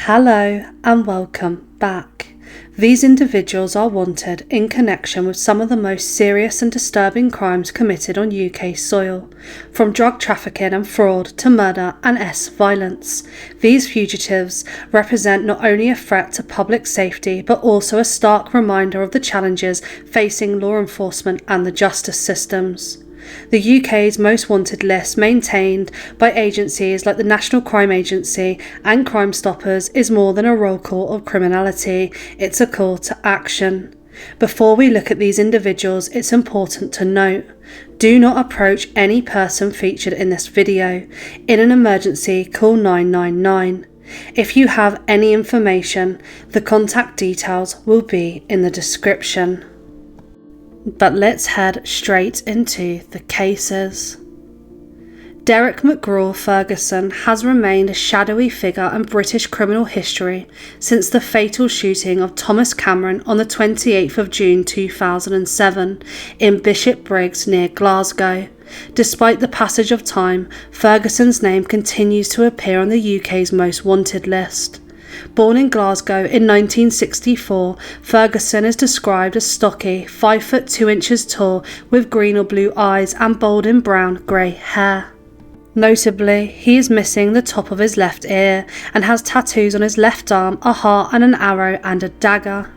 Hello and welcome back. These individuals are wanted in connection with some of the most serious and disturbing crimes committed on UK soil, from drug trafficking and fraud to murder and violence. These fugitives represent not only a threat to public safety but also a stark reminder of the challenges facing law enforcement and the justice systems. The UK's most wanted list, maintained by agencies like the National Crime Agency and Crime Stoppers, is more than a roll call of criminality, it's a call to action. Before we look at these individuals, it's important to note, do not approach any person featured in this video. In an emergency, call 999. If you have any information, the contact details will be in the description. But let's head straight into the cases. Derek McGraw Ferguson has remained a shadowy figure in British criminal history since the fatal shooting of Thomas Cameron on the 28th of June 2007 in Bishopbriggs near Glasgow. Despite the passage of time, Ferguson's name continues to appear on the UK's most wanted list. Born in Glasgow in 1964, Ferguson is described as stocky, 5 foot 2 inches tall, with green or blue eyes and golden brown grey hair. Notably, he is missing the top of his left ear and has tattoos on his left arm, a heart and an arrow and a dagger.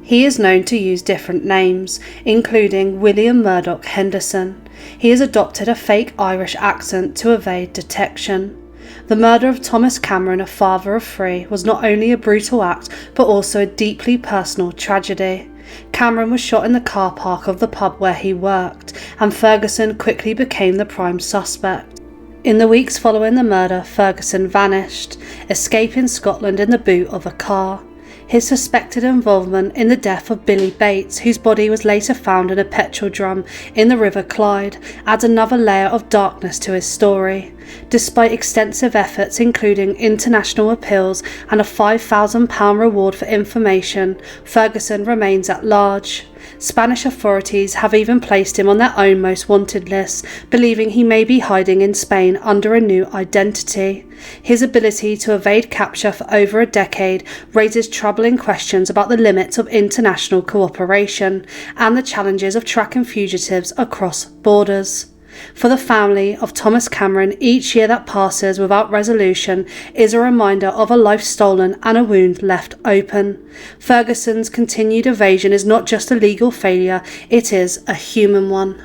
He is known to use different names, including William Murdoch Henderson. He has adopted a fake Irish accent to evade detection. The murder of Thomas Cameron, a father of 3, was not only a brutal act but also a deeply personal tragedy. Cameron was shot in the car park of the pub where he worked, and Ferguson quickly became the prime suspect. In the weeks following the murder, Ferguson vanished, escaping Scotland in the boot of a car. His suspected involvement in the death of Billy Bates, whose body was later found in a petrol drum in the River Clyde, adds another layer of darkness to his story. Despite extensive efforts including international appeals and a £5,000 reward for information, Ferguson remains at large. Spanish authorities have even placed him on their own most wanted list, believing he may be hiding in Spain under a new identity. His ability to evade capture for over a decade raises troubling questions about the limits of international cooperation and the challenges of tracking fugitives across borders. For the family of Thomas Cameron, each year that passes without resolution is a reminder of a life stolen and a wound left open. Ferguson's continued evasion is not just a legal failure, it is a human one.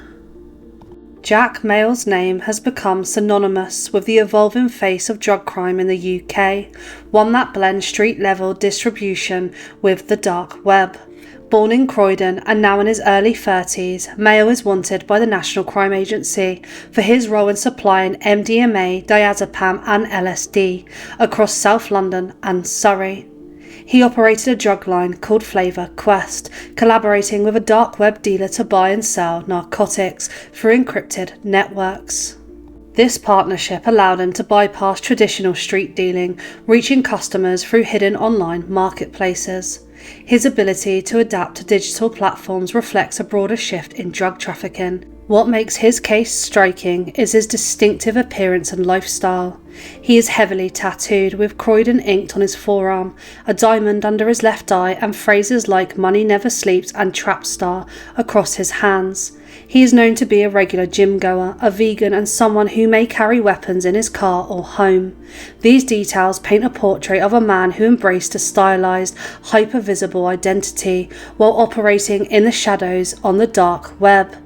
Jack Mayle's name has become synonymous with the evolving face of drug crime in the UK, one that blends street-level distribution with the dark web. Born in Croydon and now in his early 30s, Mayle is wanted by the National Crime Agency for his role in supplying MDMA, diazepam and LSD across South London and Surrey. He operated a drug line called Flavour Quest, collaborating with a dark web dealer to buy and sell narcotics through encrypted networks. This partnership allowed him to bypass traditional street dealing, reaching customers through hidden online marketplaces. His ability to adapt to digital platforms reflects a broader shift in drug trafficking. What makes his case striking is his distinctive appearance and lifestyle. He is heavily tattooed, with Croydon inked on his forearm, a diamond under his left eye, and phrases like "Money Never Sleeps" and "Trap Star" across his hands. He is known to be a regular gym goer, a vegan, and someone who may carry weapons in his car or home. These details paint a portrait of a man who embraced a stylized, hyper-visible identity while operating in the shadows on the dark web.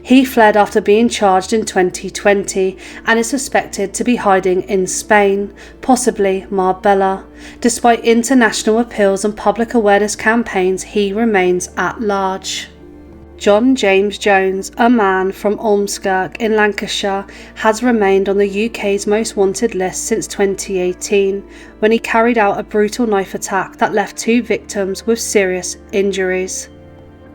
He fled after being charged in 2020 and is suspected to be hiding in Spain, possibly Marbella. Despite international appeals and public awareness campaigns, he remains at large. John James Jones, a man from Ormskirk in Lancashire, has remained on the UK's most wanted list since 2018, when he carried out a brutal knife attack that left 2 victims with serious injuries.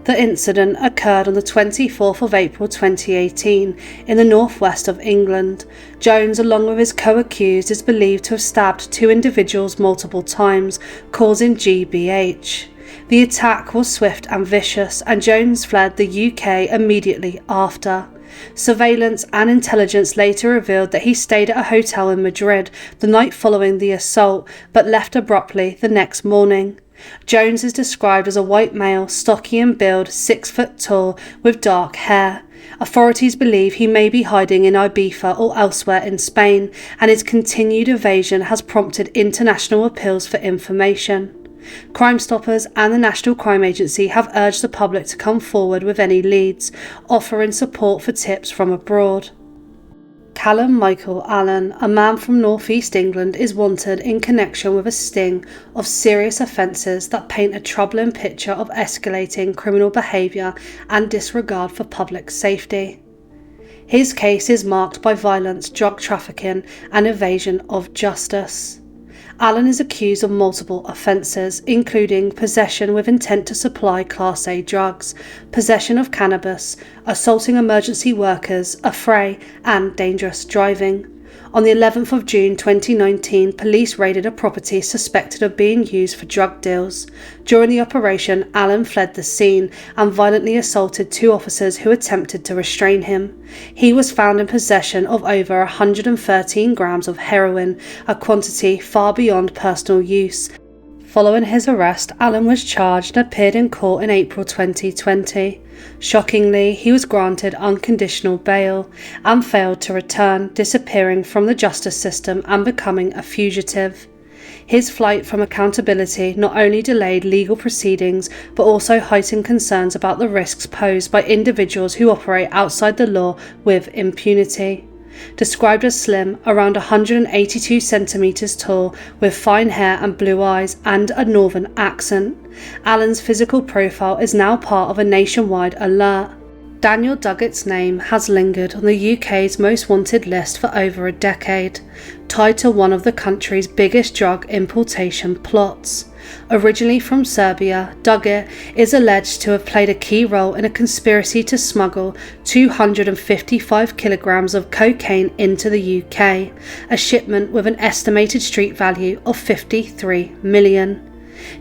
The incident occurred on the 24th of April 2018 in the northwest of England. Jones, along with his co-accused, is believed to have stabbed 2 individuals multiple times, causing GBH. The attack was swift and vicious, and Jones fled the UK immediately after. Surveillance and intelligence later revealed that he stayed at a hotel in Madrid the night following the assault, but left abruptly the next morning. Jones is described as a white male, stocky in build, 6 foot tall, with dark hair. Authorities believe he may be hiding in Ibiza or elsewhere in Spain, and his continued evasion has prompted international appeals for information. Crime Stoppers and the National Crime Agency have urged the public to come forward with any leads, offering support for tips from abroad. Callum Michael Allen, a man from North East England, is wanted in connection with a sting of serious offences that paint a troubling picture of escalating criminal behaviour and disregard for public safety. His case is marked by violence, drug trafficking and evasion of justice. Allen is accused of multiple offences, including possession with intent to supply Class A drugs, possession of cannabis, assaulting emergency workers, affray, and dangerous driving. On the 11th of June 2019, police raided a property suspected of being used for drug deals. During the operation, Allen fled the scene and violently assaulted 2 officers who attempted to restrain him. He was found in possession of over 113 grams of heroin, a quantity far beyond personal use. Following his arrest, Allen was charged and appeared in court in April 2020. Shockingly, he was granted unconditional bail and failed to return, disappearing from the justice system and becoming a fugitive. His flight from accountability not only delayed legal proceedings but also heightened concerns about the risks posed by individuals who operate outside the law with impunity. Described as slim, around 182 centimetres tall, with fine hair and blue eyes and a northern accent, Allen's physical profile is now part of a nationwide alert. Daniel Duggett's name has lingered on the UK's most wanted list for over a decade, tied to one of the country's biggest drug importation plots. Originally from Serbia, Dugic is alleged to have played a key role in a conspiracy to smuggle 255 kilograms of cocaine into the UK, a shipment with an estimated street value of 53 million.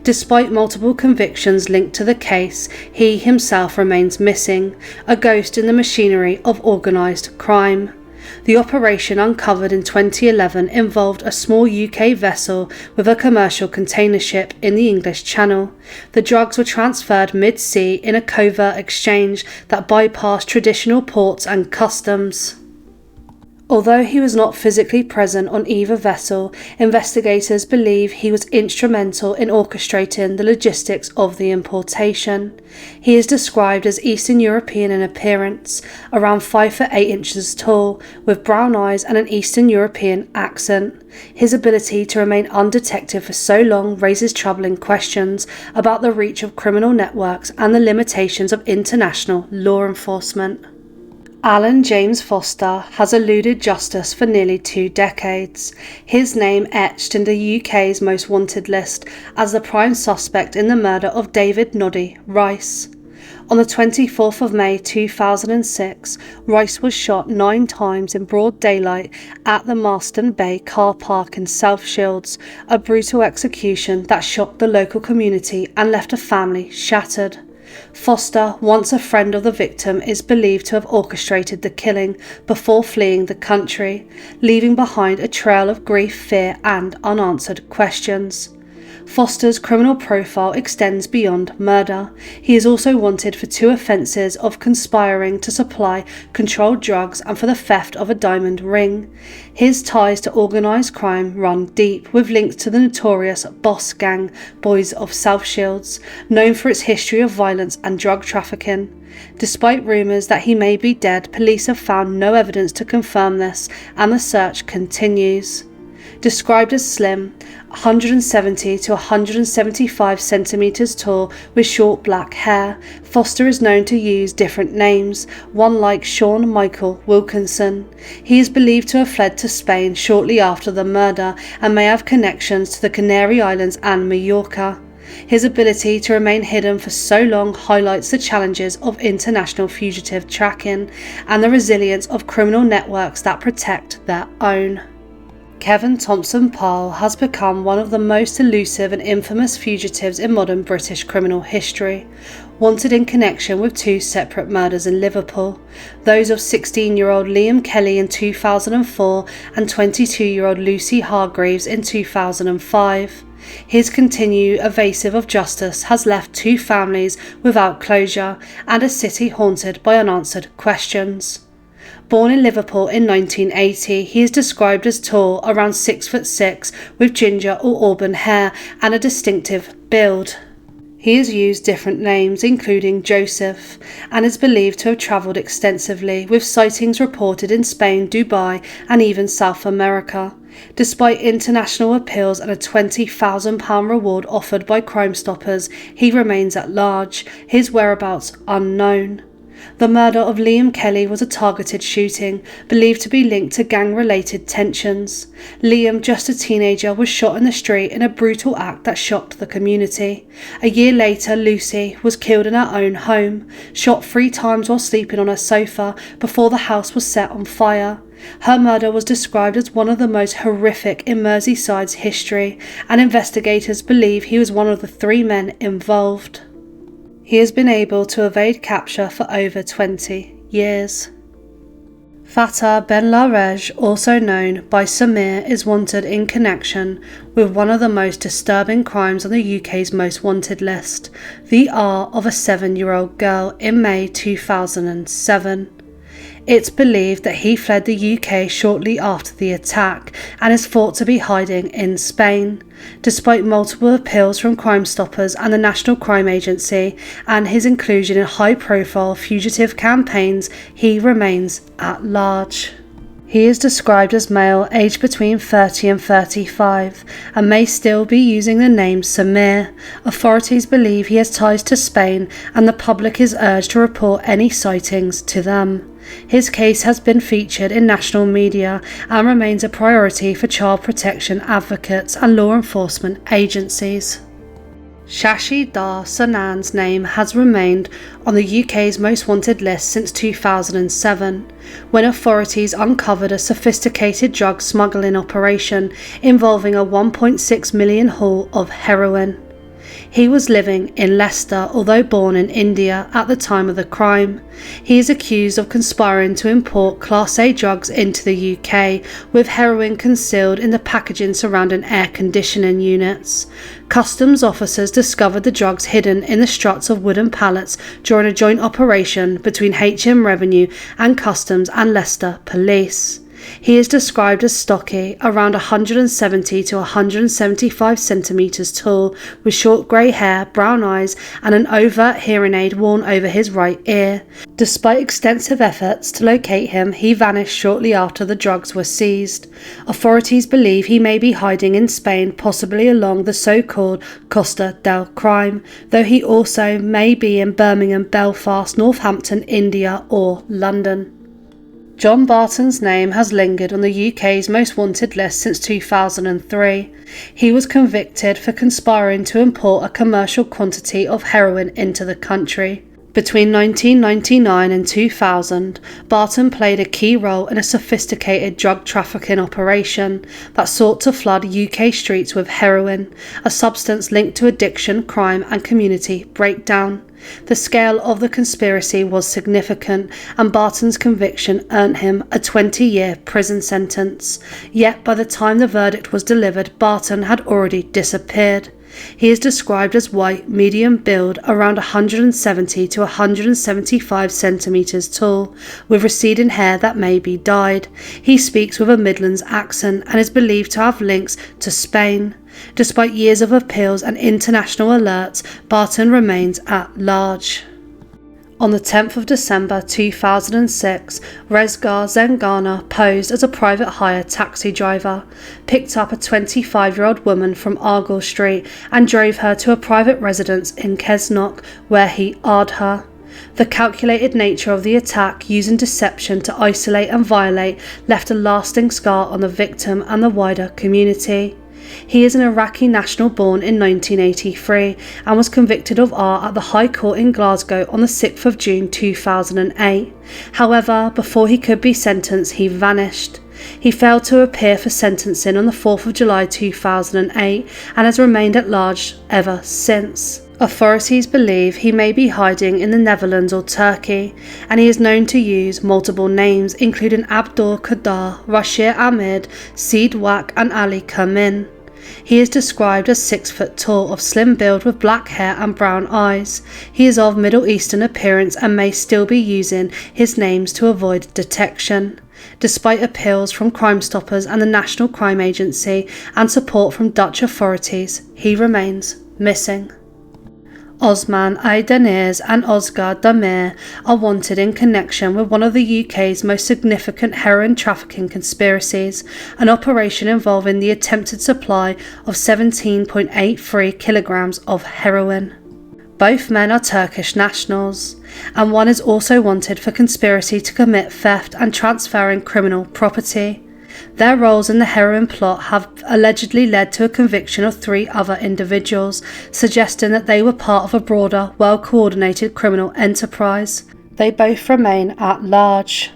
Despite multiple convictions linked to the case, he himself remains missing, a ghost in the machinery of organised crime. The operation, uncovered in 2011, involved a small UK vessel with a commercial container ship in the English Channel. The drugs were transferred mid-sea in a covert exchange that bypassed traditional ports and customs. Although he was not physically present on either vessel, investigators believe he was instrumental in orchestrating the logistics of the importation. He is described as Eastern European in appearance, around 5 foot 8 inches tall, with brown eyes and an Eastern European accent. His ability to remain undetected for so long raises troubling questions about the reach of criminal networks and the limitations of international law enforcement. Allan James Foster has eluded justice for nearly 2 decades, his name etched in the UK's most wanted list as the prime suspect in the murder of David Noddy Rice. On the 24th of May 2006, Rice was shot 9 times in broad daylight at the Marston Bay car park in South Shields, a brutal execution that shocked the local community and left a family shattered. Foster, once a friend of the victim, is believed to have orchestrated the killing before fleeing the country, leaving behind a trail of grief, fear and unanswered questions. Foster's criminal profile extends beyond murder. He is also wanted for 2 offences of conspiring to supply controlled drugs and for the theft of a diamond ring. His ties to organised crime run deep, with links to the notorious Boss Gang Boys of South Shields, known for its history of violence and drug trafficking. Despite rumours that he may be dead, police have found no evidence to confirm this, and the search continues. Described as slim, 170 to 175 centimetres tall with short black hair, Foster is known to use different names, one like Sean Michael Wilkinson. He is believed to have fled to Spain shortly after the murder and may have connections to the Canary Islands and Mallorca. His ability to remain hidden for so long highlights the challenges of international fugitive tracking and the resilience of criminal networks that protect their own. Kevin Thompson Parle has become one of the most elusive and infamous fugitives in modern British criminal history, wanted in connection with two separate murders in Liverpool, those of 16-year-old Liam Kelly in 2004 and 22-year-old Lucy Hargreaves in 2005. His continued evasive of justice has left two families without closure and a city haunted by unanswered questions. Born in Liverpool in 1980, he is described as tall, around 6'6", with ginger or auburn hair and a distinctive build. He has used different names, including Joseph, and is believed to have travelled extensively, with sightings reported in Spain, Dubai, and even South America. Despite international appeals and a £20,000 reward offered by Crime Stoppers, he remains at large, his whereabouts unknown. The murder of Liam Kelly was a targeted shooting, believed to be linked to gang-related tensions. Liam, just a teenager, was shot in the street in a brutal act that shocked the community. A year later, Lucy was killed in her own home, shot 3 times while sleeping on her sofa before the house was set on fire. Her murder was described as one of the most horrific in Merseyside's history, and investigators believe he was one of the 3 men involved. He has been able to evade capture for over 20 years. Fatah Benlaredj, also known by Samir, is wanted in connection with one of the most disturbing crimes on the UK's most wanted list, the R of a 7-year-old girl in May 2007. It's believed that he fled the UK shortly after the attack and is thought to be hiding in Spain. Despite multiple appeals from Crime Stoppers and the National Crime Agency and his inclusion in high-profile fugitive campaigns, he remains at large. He is described as male, aged between 30 and 35, and may still be using the name Samir. Authorities believe he has ties to Spain, and the public is urged to report any sightings to them. His case has been featured in national media and remains a priority for child protection advocates and law enforcement agencies. Shashi Dhar Sahnan's name has remained on the UK's most wanted list since 2007, when authorities uncovered a sophisticated drug smuggling operation involving a 1.6 million haul of heroin. He was living in Leicester, although born in India at the time of the crime. He is accused of conspiring to import Class A drugs into the UK, with heroin concealed in the packaging surrounding air conditioning units. Customs officers discovered the drugs hidden in the struts of wooden pallets during a joint operation between HM Revenue and Customs and Leicester Police. He is described as stocky, around 170 to 175 centimetres tall, with short grey hair, brown eyes and an overt hearing aid worn over his right ear. Despite extensive efforts to locate him, he vanished shortly after the drugs were seized. Authorities believe he may be hiding in Spain, possibly along the so-called Costa del Crime, though he also may be in Birmingham, Belfast, Northampton, India or London. John Barton's name has lingered on the UK's most wanted list since 2003. He was convicted for conspiring to import a commercial quantity of heroin into the country. Between 1999 and 2000, Barton played a key role in a sophisticated drug trafficking operation that sought to flood UK streets with heroin, a substance linked to addiction, crime and community breakdown. The scale of the conspiracy was significant, and Barton's conviction earned him a 20-year prison sentence. Yet by the time the verdict was delivered, Barton had already disappeared. He is described as white, medium build, around 170 to 175 centimetres tall, with receding hair that may be dyed. He speaks with a Midlands accent and is believed to have links to Spain. Despite years of appeals and international alerts, Barton remains at large. On the 10th of December 2006, Rezgar Zengana posed as a private hire taxi driver, picked up a 25-year-old woman from Argyle Street and drove her to a private residence in Kesnock, where he AR'd her. The calculated nature of the attack, using deception to isolate and violate, left a lasting scar on the victim and the wider community. He is an Iraqi national born in 1983 and was convicted of R at the High Court in Glasgow on the 6th of June 2008. However, before he could be sentenced, he vanished. He failed to appear for sentencing on the 4th of July 2008 and has remained at large ever since. Authorities believe he may be hiding in the Netherlands or Turkey, and he is known to use multiple names including Abdul Qadir, Rashir Ahmed, Seed Wak and Ali Kamin. He is described as 6 foot tall, of slim build with black hair and brown eyes. He is of Middle Eastern appearance and may still be using his names to avoid detection. Despite appeals from Crime Stoppers and the National Crime Agency and support from Dutch authorities, he remains missing. Osman, Aydeniz and Ozgur Demir are wanted in connection with one of the UK's most significant heroin trafficking conspiracies, an operation involving the attempted supply of 17.83 kilograms of heroin. Both men are Turkish nationals, and one is also wanted for conspiracy to commit theft and transferring criminal property. Their roles in the heroin plot have allegedly led to a conviction of 3 other individuals, suggesting that they were part of a broader, well-coordinated criminal enterprise. They both remain at large.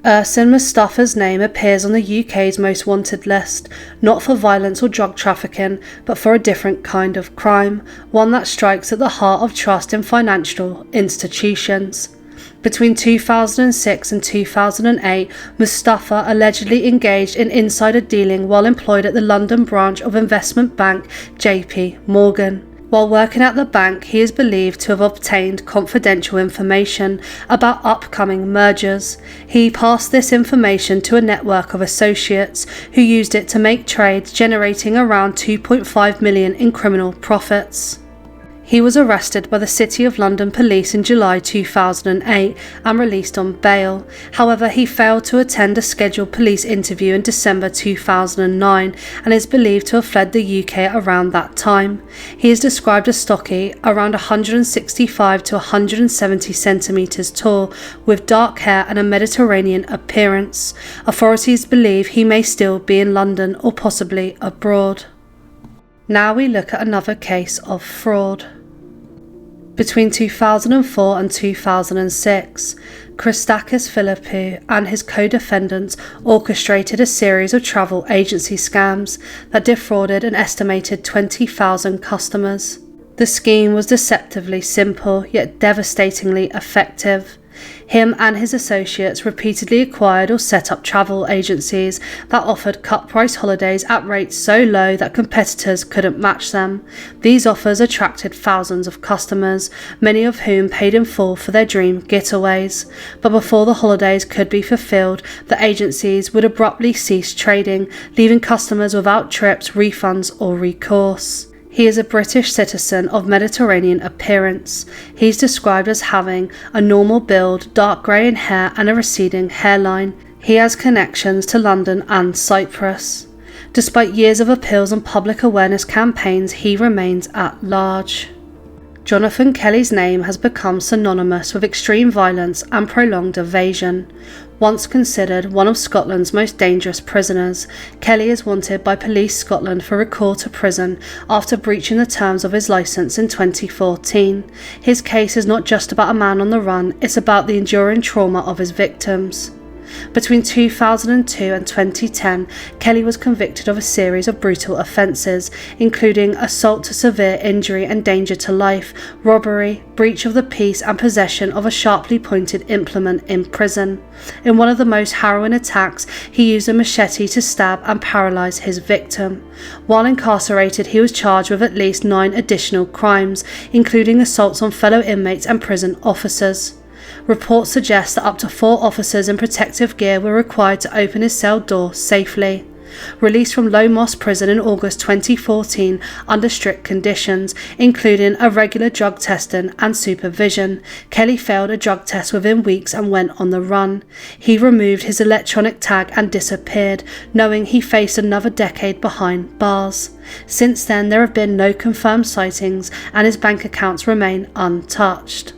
Ersin Mustafa's name appears on the UK's most wanted list, not for violence or drug trafficking, but for a different kind of crime, one that strikes at the heart of trust in financial institutions. Between 2006 and 2008, Mustafa allegedly engaged in insider dealing while employed at the London branch of investment bank JP Morgan. While working at the bank, he is believed to have obtained confidential information about upcoming mergers. He passed this information to a network of associates who used it to make trades, generating around 2.5 million in criminal profits. He was arrested by the City of London police in July 2008 and released on bail. However, he failed to attend a scheduled police interview in December 2009 and is believed to have fled the UK around that time. He is described as stocky, around 165 to 170 centimetres tall, with dark hair and a Mediterranean appearance. Authorities believe he may still be in London or possibly abroad. Now we look at another case of fraud. Between 2004 and 2006, Christakis Philippou and his co-defendants orchestrated a series of travel agency scams that defrauded an estimated 20,000 customers. The scheme was deceptively simple, yet devastatingly effective. Him and his associates repeatedly acquired or set up travel agencies that offered cut-price holidays at rates so low that competitors couldn't match them. These offers attracted thousands of customers, many of whom paid in full for their dream getaways. But before the holidays could be fulfilled, the agencies would abruptly cease trading, leaving customers without trips, refunds or recourse. He is a British citizen of Mediterranean appearance. He's described as having a normal build, dark grey in hair and a receding hairline. He has connections to London and Cyprus. Despite years of appeals and public awareness campaigns, he remains at large. Jonathon Kelly's name has become synonymous with extreme violence and prolonged evasion. Once considered one of Scotland's most dangerous prisoners, Kelly is wanted by Police Scotland for recall to prison after breaching the terms of his licence in 2014. His case is not just about a man on the run, it's about the enduring trauma of his victims. Between 2002 and 2010, Kelly was convicted of a series of brutal offences, including assault to severe injury and danger to life, robbery, breach of the peace and possession of a sharply pointed implement in prison. In one of the most harrowing attacks, he used a machete to stab and paralyse his victim. While incarcerated, he was charged with at least 9 additional crimes, including assaults on fellow inmates and prison officers. Reports suggest that up to 4 officers in protective gear were required to open his cell door safely. Released from Low Moss Prison in August 2014 under strict conditions, including a regular drug testing and supervision, Kelly failed a drug test within weeks and went on the run. He removed his electronic tag and disappeared, knowing he faced another decade behind bars. Since then, there have been no confirmed sightings and his bank accounts remain untouched.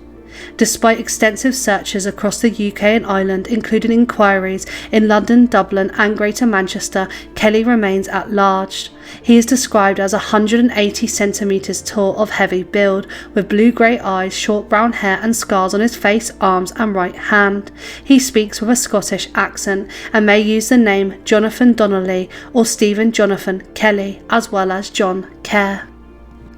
Despite extensive searches across the UK and Ireland, including inquiries in London, Dublin and Greater Manchester, Kelly remains at large. He is described as 180 centimetres tall, of heavy build, with blue-grey eyes, short brown hair and scars on his face, arms and right hand. He speaks with a Scottish accent and may use the name Jonathon Donnelly or Stephen Jonathon Kelly, as well as John Kerr.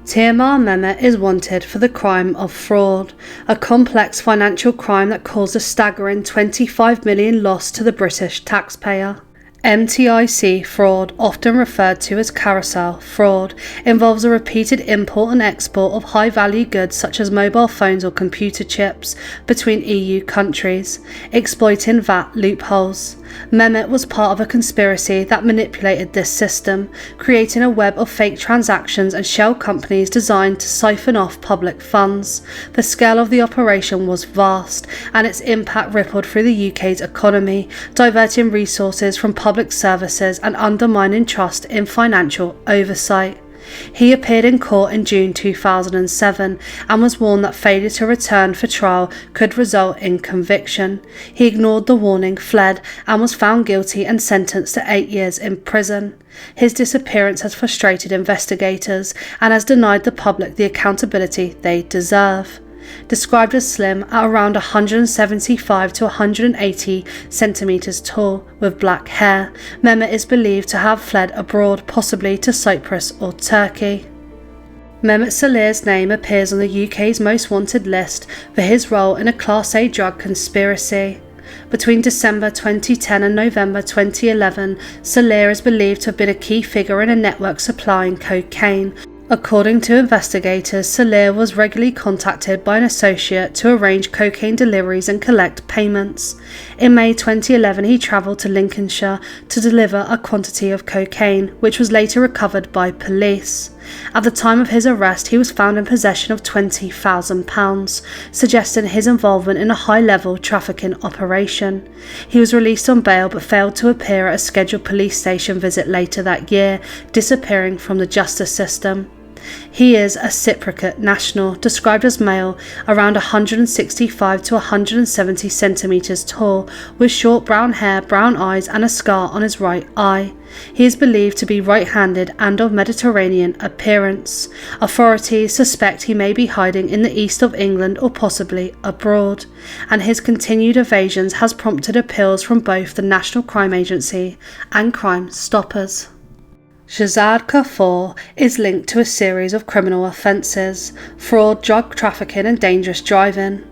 Timur Mehmet is wanted for the crime of fraud, a complex financial crime that caused a staggering £25 million loss to the British taxpayer. MTIC fraud, often referred to as carousel fraud, involves a repeated import and export of high-value goods such as mobile phones or computer chips between EU countries, exploiting VAT loopholes. Mehmet was part of a conspiracy that manipulated this system, creating a web of fake transactions and shell companies designed to siphon off public funds. The scale of the operation was vast, and its impact rippled through the UK's economy, diverting resources from public services and undermining trust in financial oversight. He appeared in court in June 2007 and was warned that failure to return for trial could result in conviction. He ignored the warning, fled, and was found guilty and sentenced to 8 years in prison. His disappearance has frustrated investigators and has denied the public the accountability they deserve. Described as slim, at around 175 to 180 centimetres tall, with black hair, Mehmet is believed to have fled abroad, possibly to Cyprus or Turkey. Mehmet Salih's name appears on the UK's most wanted list for his role in a Class A drug conspiracy. Between December 2010 and November 2011, Salih is believed to have been a key figure in a network supplying cocaine. According to investigators, Salih was regularly contacted by an associate to arrange cocaine deliveries and collect payments. In May 2011, he travelled to Lincolnshire to deliver a quantity of cocaine, which was later recovered by police. At the time of his arrest, he was found in possession of £20,000, suggesting his involvement in a high-level trafficking operation. He was released on bail but failed to appear at a scheduled police station visit later that year, disappearing from the justice system. He is a Cypriot national, described as male, around 165 to 170 centimetres tall, with short brown hair, brown eyes and a scar on his right eye. He is believed to be right-handed and of Mediterranean appearance. Authorities suspect he may be hiding in the east of England or possibly abroad, and his continued evasions has prompted appeals from both the National Crime Agency and Crime Stoppers. Shazad Ghafoo is linked to a series of criminal offences: fraud, drug trafficking and dangerous driving.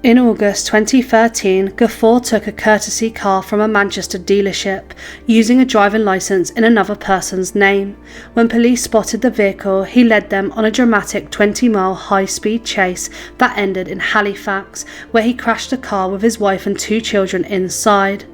In August 2013, Ghafoo took a courtesy car from a Manchester dealership, using a driving licence in another person's name. When police spotted the vehicle, he led them on a dramatic 20-mile high-speed chase that ended in Halifax, where he crashed the car with his wife and 2 children inside.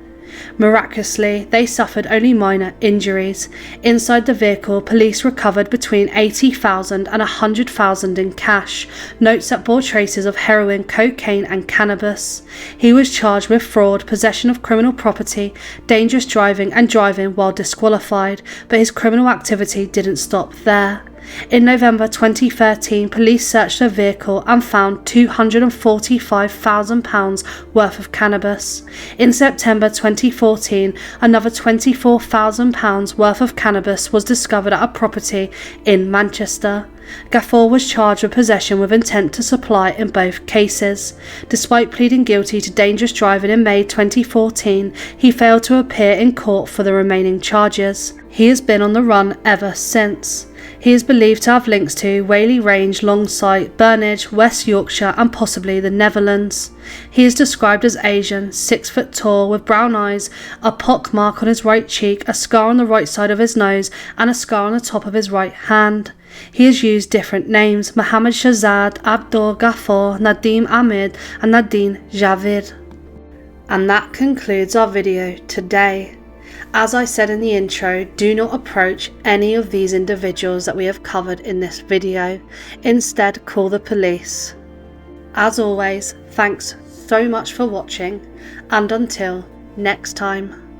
Miraculously, they suffered only minor injuries. Inside the vehicle, police recovered between £80,000 and £100,000 in cash, notes that bore traces of heroin, cocaine and cannabis. He was charged with fraud, possession of criminal property, dangerous driving and driving while disqualified, but his criminal activity didn't stop there. In November 2013, police searched the vehicle and found £245,000 worth of cannabis. In September 2014, another £24,000 worth of cannabis was discovered at a property in Manchester. Ghafoo was charged with possession with intent to supply in both cases. Despite pleading guilty to dangerous driving in May 2014, he failed to appear in court for the remaining charges. He has been on the run ever since. He is believed to have links to Whaley Range, Longsight, Burnage, West Yorkshire and possibly the Netherlands. He is described as Asian, 6 foot tall, with brown eyes, a pock mark on his right cheek, a scar on the right side of his nose and a scar on the top of his right hand. He has used different names: Mohammed Shazad, Abdul Ghafoo, Nadim Ahmed and Nadine Javid. And that concludes our video today. As I said in the intro, do not approach any of these individuals that we have covered in this video. Instead, call the police. As always, thanks so much for watching, and until next time.